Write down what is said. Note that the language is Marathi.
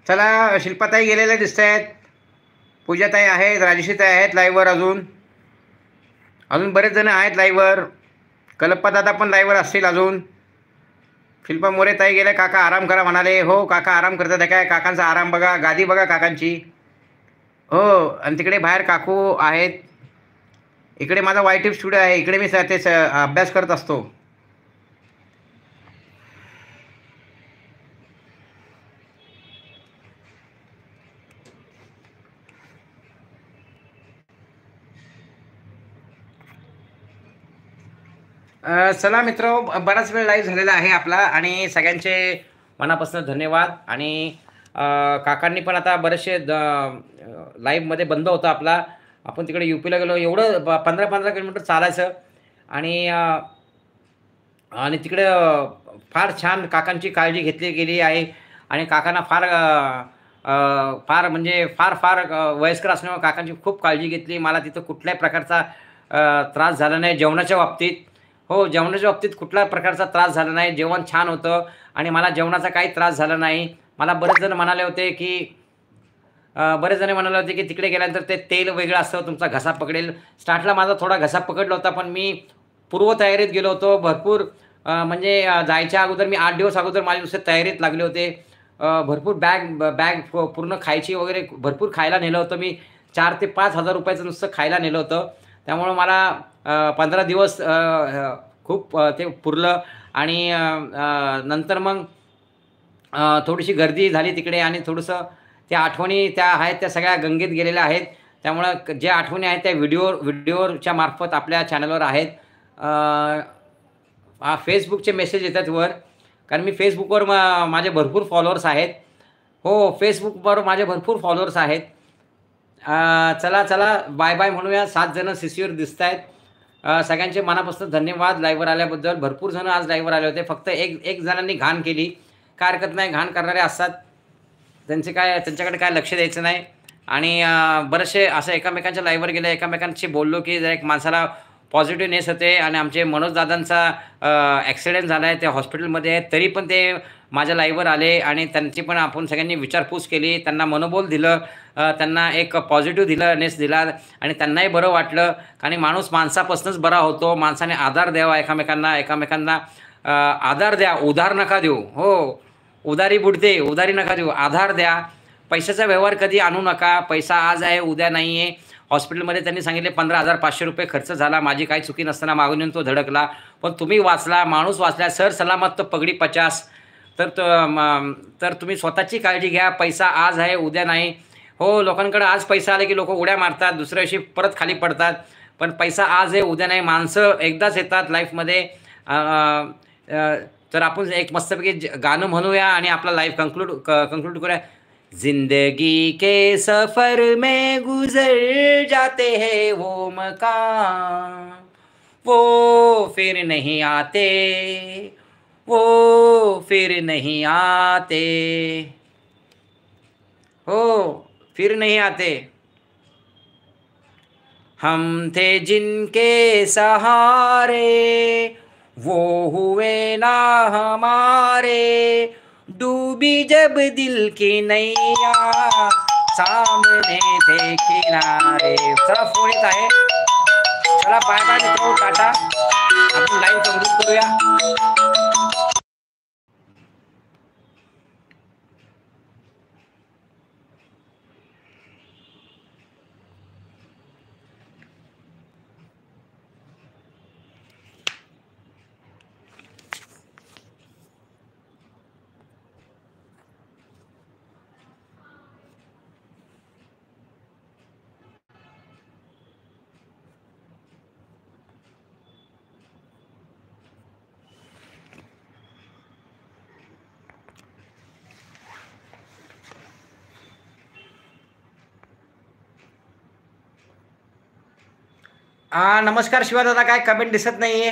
चला, शिल्पाताई गेलेल्या दिसत आहेत, पूजाताई आहेत, राजेशीताई आहेत लाईव्हवर, अजून बरेच जण आहेत लाईव्हवर. कलप्पा दादा पण लाईव्हवर असतील अजून. शिल्पा मोरे ताई गेले, काका आराम करा म्हणाले. हो काका आराम करतात आहे काय, काकांचा आराम बघा, गादी बघा काकांची. हो, आणि तिकडे बाहेर काकू आहेत. इकडे माझा वायट्यूब स्टुडिओ आहे, इकडे मी ते अभ्यास करत असतो. चला मित्र, बराच वेळ लाईव्ह झालेला आहे आपला आणि सगळ्यांचे मनापासून धन्यवाद. आणि काकांनी पण आता बरेचसे लाईव्हमध्ये बंद होता आपला. आपण तिकडे यूपीला गेलो, एवढं 15-15 किलोमीटर चालायचं. आणि तिकडे फार छान काकांची काळजी घेतली गेली आहे. आणि काकांना फार म्हणजे फार फार वयस्कर असल्यामुळे काकांची खूप काळजी घेतली. मला तिथं कुठल्याही प्रकारचा त्रास झाला नाही जेवणाच्या बाबतीत. हो, जेवणाच्या बाबतीत कुठल्याही प्रकारचा त्रास झाला नाही. जेवण छान होतं आणि मला जेवणाचा काही त्रास झाला नाही. मला बरेच जण म्हणाले होते की तिकडे गेल्यानंतर ते तेल वेगळं असतं, तुमचा घसा पकडेल. स्टार्टला माझा थोडा घसा पकडला होता, पण मी पूर्वतयारीत गेलो होतो. भरपूर म्हणजे जायच्या अगोदर मी 8 दिवस अगोदर माझी नुसते तयारीत लागले होते. भरपूर बॅग पूर्ण खायची वगैरे भरपूर खायला नेलं होतं मी. 4,000 ते 5,000 रुपयाचं नुसतं खायला नेलं होतं. त्यामुळं मला 15 दिवस खूप ते पुरलं. आणि नंतर मग थोडीशी गर्दी झाली तिकडे आणि थोडंसं त्या आठवणी त्या आहेत त्या सगळ्या गंगेत गेलेल्या आहेत. त्यामुळं ज्या आठवणी आहेत त्या व्हिडिओच्या मार्फत आपल्या चॅनलवर आहेत. फेसबुकचे मेसेज येतात वर, कारण मी फेसबुकवर माझे भरपूर फॉलोअर्स आहेत. हो, फेसबुकवर माझे भरपूर फॉलोअर्स आहेत. चला चला, बाय बाय म्हणूया. 7 जण सीसीवर दिसत आहेत. सगळ्यांचे मनापासून धन्यवाद लाईव्हवर आल्याबद्दल. भरपूर जण आज लाईव्हवर आले होते. फक्त एक जणांनी घाण केली, काय हरकत नाही, घाण करणारे असतात, त्यांच्याकडे काय लक्ष द्यायचं नाही. आणि बरेचसे असं एकमेकांच्या लाईव्हवर गेले, एकमेकांशी बोललो की जरा एक माणसाला पॉझिटिव्हनेस होते. आणि आमचे मनोज दादांचा ॲक्सिडेंट झाला आहे, ते हॉस्पिटलमध्ये आहेत, तरी पण ते माझ्या लाईव्हवर आले आणि त्यांची पण आपण सगळ्यांनी विचारपूस केली, त्यांना मनोबल दिलं, त्यांना एक पॉझिटिव्ह नेस दिला आणि त्यांनाही बरं वाटलं. आणि माणूस माणसापासूनच बरा होतो. माणसाने आधार द्यावा एकमेकांना आधार द्या, उधार नका देऊ. हो, उधारी बुडते, उधारी नका देऊ, आधार द्या. पैशाचा व्यवहार कधी आणू नका. पैसा आज आहे उद्या नाही आहे. हॉस्पिटलमध्ये त्यांनी सांगितले 15,500 रुपये खर्च झाला. माझी काही चुकी नसताना मागून येऊन तो धडकला, पण तुम्ही वाचला, माणूस वाचला. सर सलामत तो पगडी 50. तर तुम्ही स्वतःची काळजी घ्या. पैसा आज आहे उद्या नाही. हो, लोकांकडे आज पैसा आला की लोक उड्या मारतात, दुसऱ्या दिवशी परत खाली पडतात. पण पैसा आज आहे उद्या नाही. माणसं एकदाच येतात लाईफमध्ये. तर आपण एक मस्तपैकी गाणं म्हणूया आणि आपला लाईफ कंक्लूड करूया. जिंदगी के सफर में गुजर जाते हैं वो मकाम, वो फिर नहीं आते, वो फिर नहीं आते. हो, फिर नहीं आते. हम थे जिनके सहारे, वो हुए ना हमारे. डूबी जब दिल की नैया, सामने थे किनारे. चला, फोन येत आहे. चला, बाय बाय मित्र, टाटा. आपण लाईव्ह कंप्लीट करूया. नमस्कार शिवा दादा, काय कमेंट दिसत नाहीये.